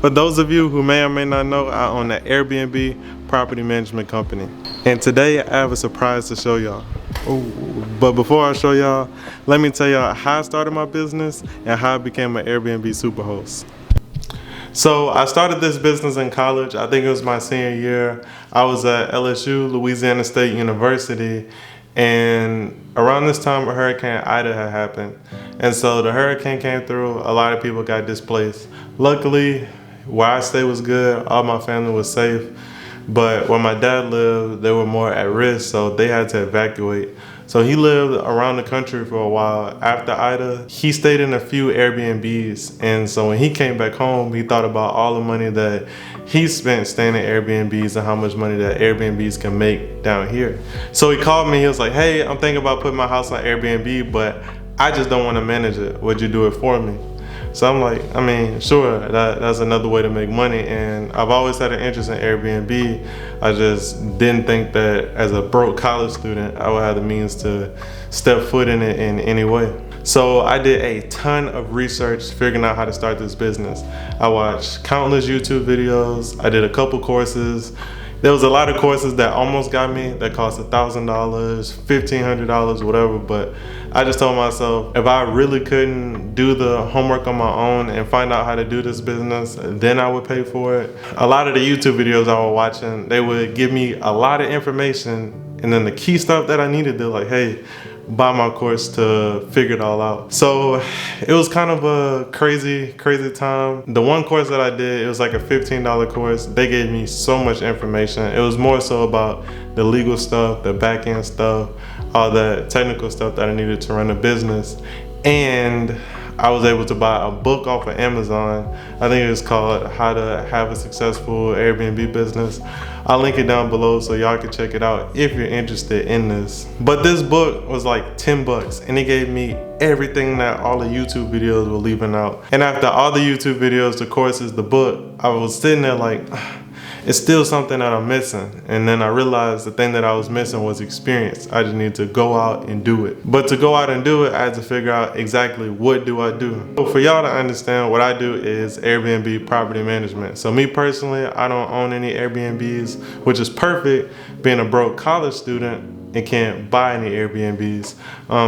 For those of you who may or may not know, I own the Airbnb property management company. And today I have a surprise to show y'all. But before I show y'all, let me tell y'all how I started my business and how I became an Airbnb Superhost. So I started this business in college. I think it was my senior year. I was at LSU, Louisiana State University, and around this time Hurricane Ida had happened. And so the hurricane came through, a lot of people got displaced. Luckily, where I stayed was good, all my family was safe. But where my dad lived, they were more at risk, so they had to evacuate. So he lived around the country for a while. After Ida, he stayed in a few Airbnbs. And so when he came back home, he thought about all the money that he spent staying in Airbnbs and how much money that Airbnbs can make down here. So he called me, he was like, hey, I'm thinking about putting my house on Airbnb, but I just don't want to manage it. Would you do it for me? So I'm like, I mean, sure, that's another way to make money. And I've always had an interest in Airbnb. I just didn't think that as a broke college student, I would have the means to step foot in it in any way. So I did a ton of research figuring out how to start this business. I watched countless YouTube videos. I did a couple courses. There was a lot of courses that almost got me that cost $1,000, $1,500, whatever, but I just told myself if I really couldn't do the homework on my own and find out how to do this business, then I would pay for it. A lot of the YouTube videos I was watching, they would give me a lot of information, and then the key stuff that I needed, they're like, hey, buy my course to figure it all out. So it was kind of a crazy time. The one course that I did, it was like a $15 course. They gave me so much information. It was more so about the legal stuff, the back end stuff, all the technical stuff that I needed to run a business. And I was able to buy a book off of Amazon. I think it was called How to Have a Successful Airbnb Business. I'll link it down below so y'all can check it out if you're interested in this. But this book was like 10 bucks and it gave me everything that all the YouTube videos were leaving out. And after all the YouTube videos, the courses, the book, I was sitting there like, it's still something that I'm missing. And then I realized the thing that I was missing was experience. I just need to go out and do it. But to go out and do it, I had to figure out exactly what do I do. So for y'all to understand, what I do is Airbnb property management. So me personally, I don't own any Airbnbs, which is perfect being a broke college student and can't buy any Airbnbs.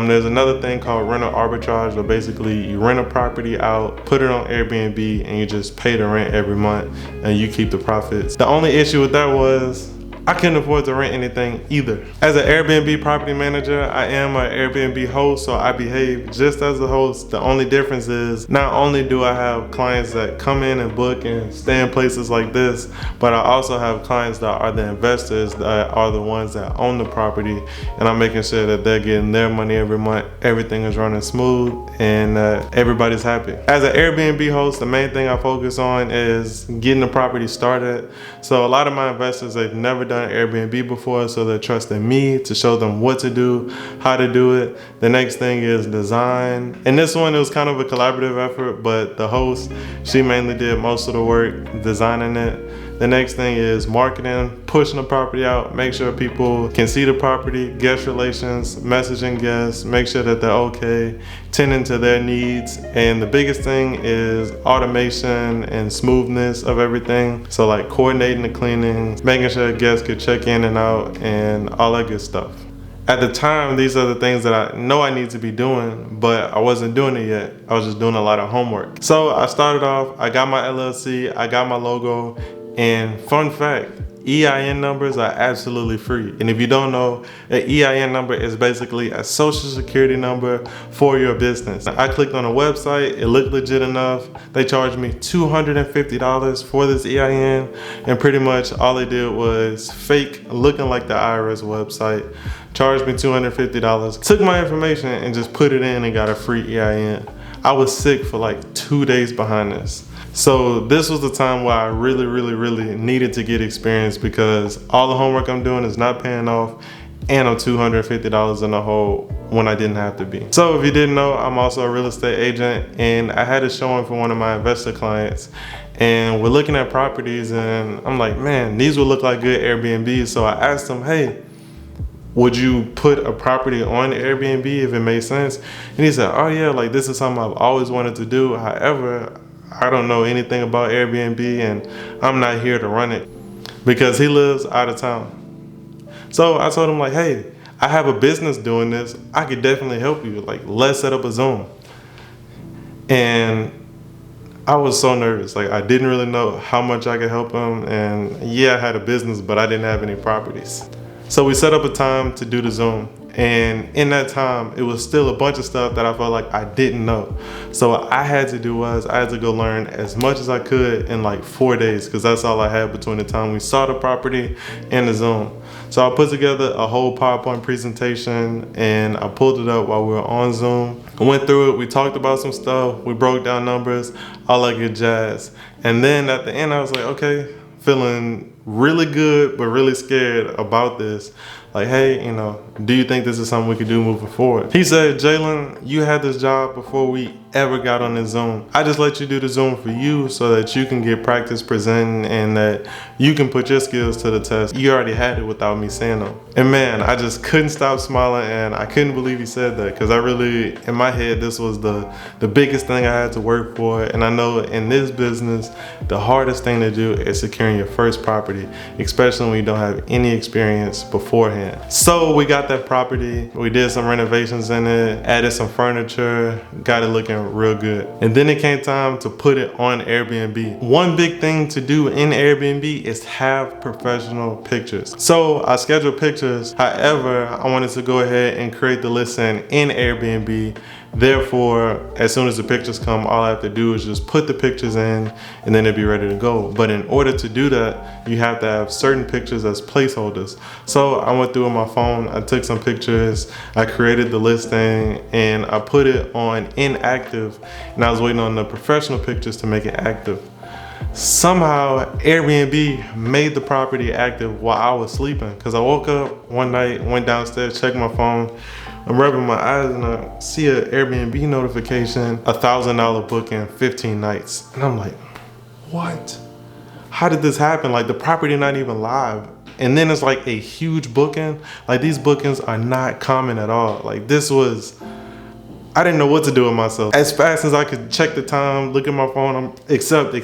There's another thing called rental arbitrage, where basically you rent a property out, put it on Airbnb, and you just pay the rent every month and you keep the profits. The only issue with that was I couldn't afford to rent anything either. As an Airbnb property manager, I am an Airbnb host, so I behave just as a host. The only difference is not only do I have clients that come in and book and stay in places like this, but I also have clients that are the investors, that are the ones that own the property, and I'm making sure that they're getting their money every month, everything is running smooth, and everybody's happy. As an Airbnb host, the main thing I focus on is getting the property started. So a lot of my investors, they've never done Airbnb before, so they're trusting me to show them what to do, how to do it. The next thing is design. And this one, it was kind of a collaborative effort, but the host, she mainly did most of the work designing it. The next thing is marketing, pushing the property out, make sure people can see the property, guest relations, messaging guests, make sure that they're okay, tending to their needs. And the biggest thing is automation and smoothness of everything. So like coordinating the cleaning, making sure guests could check in and out, and all that good stuff. At the time, these are the things that I know I need to be doing, but I wasn't doing it yet. I was just doing a lot of homework. So I started off, I got my LLC, I got my logo, and fun fact, EIN numbers are absolutely free. And if you don't know, an EIN number is basically a social security number for your business. I clicked on a website, it looked legit enough. They charged me $250 for this EIN, and pretty much all they did was fake looking like the IRS website, charged me $250, took my information and just put it in and got a free EIN. I was sick for like 2 days behind this. So this was the time where I really needed to get experience, because all the homework I'm doing is not paying off, and I'm $250 in the hole when I didn't have to be. So if you didn't know, I'm also a real estate agent, and I had a showing for one of my investor clients, and we're looking at properties, and I'm like, man, these would look like good Airbnbs. So I asked him, hey, would you put a property on Airbnb if it made sense? And he said, oh yeah, like this is something I've always wanted to do. However, I don't know anything about Airbnb and I'm not here to run it because he lives out of town. So I told him like, hey, I have a business doing this. I could definitely help you. Like, let's set up a Zoom. And I was so nervous. Like, I didn't really know how much I could help him. And yeah, I had a business, but I didn't have any properties. So we set up a time to do the Zoom. And in that time, it was still a bunch of stuff that I felt like I didn't know. So what I had to do was I had to go learn as much as I could in like 4 days, because that's all I had between the time we saw the property and the Zoom. So I put together a whole PowerPoint presentation and I pulled it up while we were on Zoom. I went through it, we talked about some stuff, we broke down numbers, all that good jazz. And then at the end I was like, okay, feeling really good but really scared about this. Like, hey, you know, do you think this is something we could do moving forward? He said, Jalen, you had this job before we ever got on this Zoom. I just let you do the Zoom for you so that you can get practice presenting and that you can put your skills to the test. You already had it without me saying them. And man, I just couldn't stop smiling and I couldn't believe he said that, because I really, in my head, this was the biggest thing I had to work for. And I know in this business, the hardest thing to do is securing your first property, especially when you don't have any experience beforehand. So we got that property, we did some renovations in it, added some furniture, got it looking real good. And then it came time to put it on Airbnb. One big thing to do in Airbnb is have professional pictures. So I scheduled pictures, however, I wanted to go ahead and create the listing in Airbnb. Therefore, as soon as the pictures come, all I have to do is just put the pictures in and then it'll be ready to go. But in order to do that, you have to have certain pictures as placeholders. So I went through on my phone, I took some pictures, I created the listing and I put it on inactive, and I was waiting on the professional pictures to make it active. Somehow Airbnb made the property active while I was sleeping, because I woke up one night, went downstairs, checked my phone, I'm rubbing my eyes and I see an Airbnb notification, $1,000 booking, 15 nights. And I'm like, what? How did this happen? Like, the property not even live. And then it's like a huge booking. Like, these bookings are not common at all. Like, this was, I didn't know what to do with myself. As fast as I could check the time, look at my phone, I'm accept.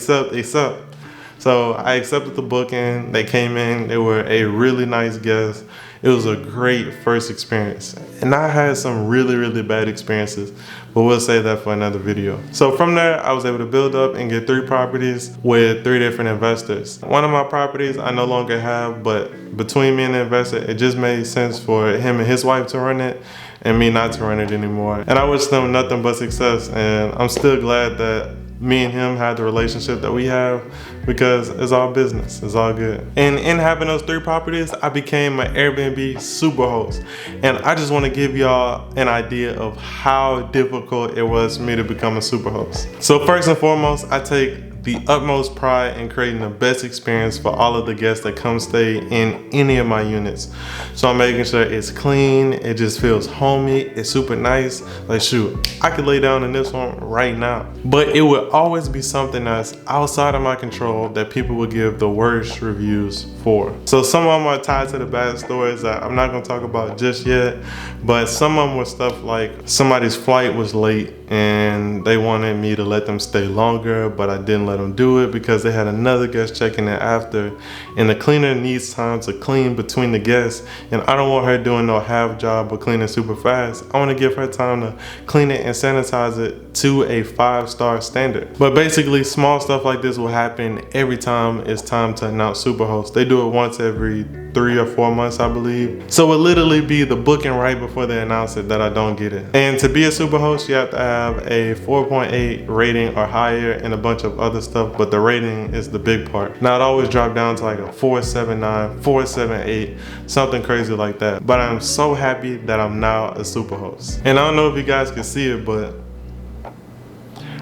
So I accepted the booking, they came in, they were a really nice guest. It was a great first experience. And I had some really, really bad experiences, but we'll save that for another video. So from there, I was able to build up and get 3 properties with 3 different investors. One of my properties I no longer have, but between me and the investor, it just made sense for him and his wife to run it and me not to run it anymore. And I wish them nothing but success, and I'm still glad that me and him had the relationship that we have, because it's all business, it's all good. And in having those 3 properties, I became an Airbnb Superhost. And I just want to give y'all an idea of how difficult it was for me to become a Superhost. So first and foremost, I take the utmost pride in creating the best experience for all of the guests that come stay in any of my units. So I'm making sure it's clean, it just feels homey, it's super nice. Like, shoot, I could lay down in this one right now. But it would always be something that's outside of my control that people would give the worst reviews for. So some of them are tied to the bad stories that I'm not gonna talk about just yet, but some of them were stuff like somebody's flight was late and they wanted me to let them stay longer, but I didn't let them do it because they had another guest checking in after, and the cleaner needs time to clean between the guests, and I don't want her doing no half job or cleaning super fast. I want to give her time to clean it and sanitize it to a 5-star standard. But basically, small stuff like this will happen every time it's time to announce Superhost. They do it once every 3 or 4 months, I believe. So it literally be the booking right before they announce it that I don't get it. And to be a Superhost, you have to have a 4.8 rating or higher and a bunch of other stuff, but the rating is the big part. Now it always dropped down to like a 4.79, 4.78, something crazy like that. But I'm so happy that I'm now a Superhost. And I don't know if you guys can see it, but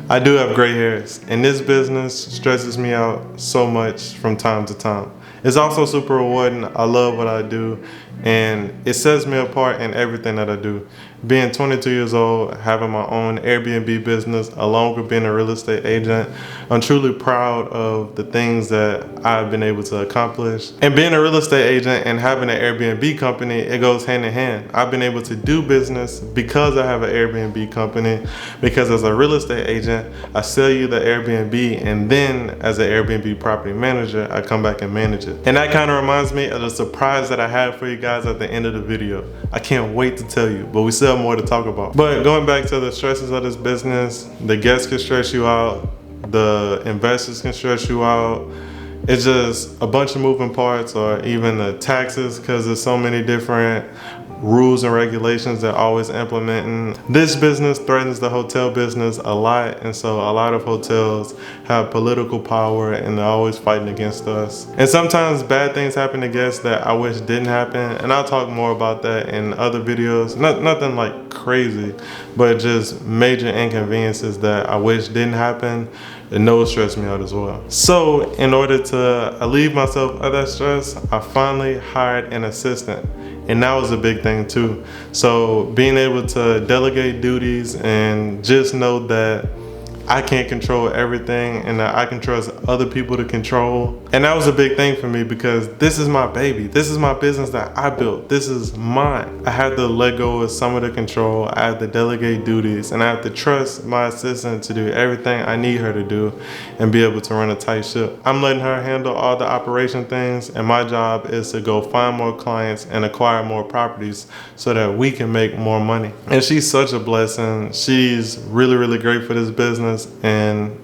I do have gray hairs, and this business stresses me out so much from time to time. It's also super rewarding. I love what I do, and it sets me apart in everything that I do. Being 22 years old, having my own Airbnb business, along with being a real estate agent, I'm truly proud of the things that I've been able to accomplish. And being a real estate agent and having an Airbnb company, it goes hand in hand. I've been able to do business because I have an Airbnb company, because as a real estate agent, I sell you the Airbnb, and then as an Airbnb property manager, I come back and manage it. And that kind of reminds me of the surprise that I have for you guys at the end of the video. I can't wait to tell you, but we still have more to talk about. But going back to the stresses of this business, the guests can stress you out, the investors can stress you out. It's just a bunch of moving parts, or even the taxes, because there's so many different rules and regulations they're always implementing. This business threatens the hotel business a lot, and so a lot of hotels have political power and they're always fighting against us. And sometimes bad things happen to guests that I wish didn't happen, and I'll talk more about that in other videos. Nothing like crazy, but just major inconveniences that I wish didn't happen, and those stress me out as well. So in order to relieve myself of that stress, I finally hired an assistant. And that was a big thing too. So being able to delegate duties and just know that I can't control everything and that I can trust other people to control. And that was a big thing for me, because this is my baby. This is my business that I built. This is mine. I had to let go of some of the control. I had to delegate duties, and I have to trust my assistant to do everything I need her to do and be able to run a tight ship. I'm letting her handle all the operation things, and my job is to go find more clients and acquire more properties so that we can make more money. And she's such a blessing. She's really, really great for this business. And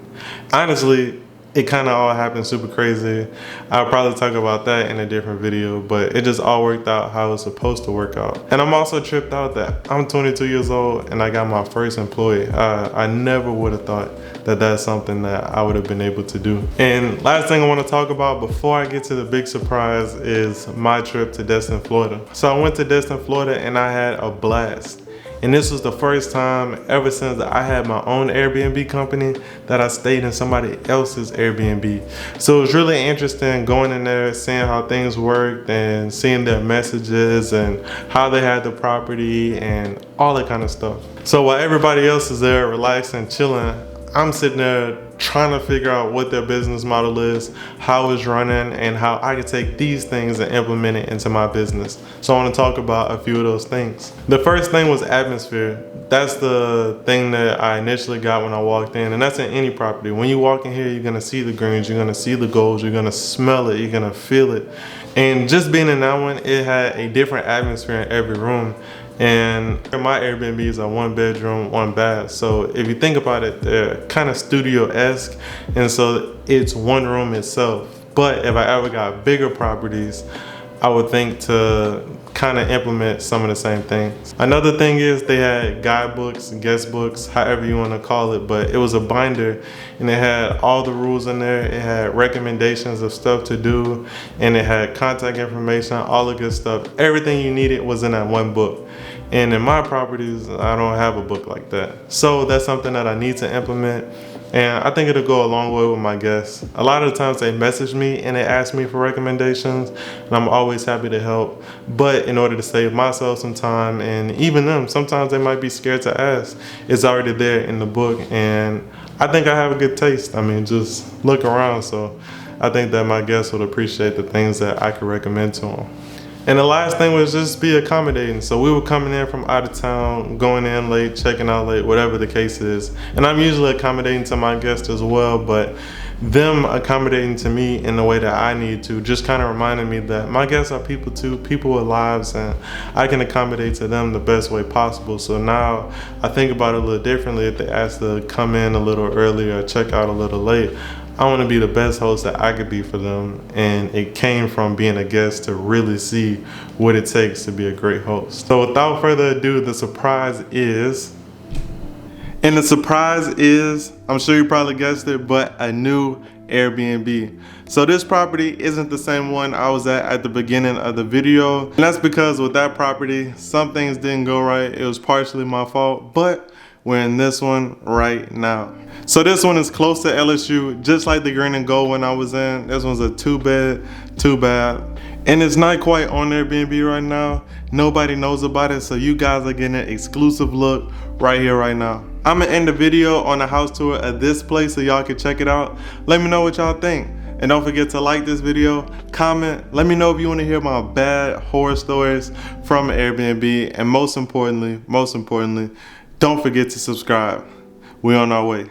honestly, it kind of all happened super crazy. I'll probably talk about that in a different video, but it just all worked out how it's supposed to work out. And I'm also tripped out that I'm 22 years old and I got my first employee. I never would have thought that that's something that I would have been able to do. And last thing I want to talk about before I get to the big surprise is my trip to Destin, Florida. So I went to Destin, Florida, and I had a blast. And this was the first time ever since I had my own Airbnb company that I stayed in somebody else's Airbnb. So it was really interesting going in there, seeing how things worked and seeing their messages and how they had the property and all that kind of stuff. So while everybody else is there relaxing, chilling, I'm sitting there trying to figure out what their business model is, how it's running, and how I can take these things and implement it into my business. So I want to talk about a few of those things. The first thing was atmosphere. That's the thing that I initially got when I walked in, and that's in any property. When you walk in here, you're gonna see the greens, you're gonna see the golds, you're gonna smell it, you're gonna feel it. And just being in that one, it had a different atmosphere in every room. And my Airbnbs are 1 bedroom, 1 bath. So if you think about it, they're kind of studio-esque. And so it's one room itself. But if I ever got bigger properties, I would think to kind of implement some of the same things. Another thing is they had guidebooks, guest books, however you want to call it, but it was a binder and it had all the rules in there. It had recommendations of stuff to do, and it had contact information, all the good stuff. Everything you needed was in that one book. And in my properties, I don't have a book like that. So that's something that I need to implement. And I think it'll go a long way with my guests. A lot of the times they message me and they ask me for recommendations, and I'm always happy to help. But in order to save myself some time, and even them, sometimes they might be scared to ask, it's already there in the book. And I think I have a good taste. I mean, just look around. So I think that my guests would appreciate the things that I could recommend to them. And the last thing was just be accommodating. So we were coming in from out of town, going in late, checking out late, whatever the case is. And I'm usually accommodating to my guests as well, but them accommodating to me in the way that I need to just kind of reminded me that my guests are people too, people with lives, and I can accommodate to them the best way possible. So now I think about it a little differently. If they ask to come in a little early or check out a little late, I want to be the best host that I could be for them. And it came from being a guest to really see what it takes to be a great host. So without further ado, the surprise is, I'm sure you probably guessed it, but a new Airbnb. So this property isn't the same one I was at the beginning of the video. And that's because with that property, some things didn't go right. It was partially my fault, but We're in this one right now. So this one is close to LSU, just like the green and gold one I was in. This one's a 2-bed, 2-bath. And it's not quite on Airbnb right now. Nobody knows about it, so you guys are getting an exclusive look right here, right now. I'm gonna end the video on a house tour of this place so y'all can check it out. Let me know what y'all think. And don't forget to like this video, comment, let me know if you want to hear my bad horror stories from Airbnb, and most importantly, don't forget to subscribe. We're on our way.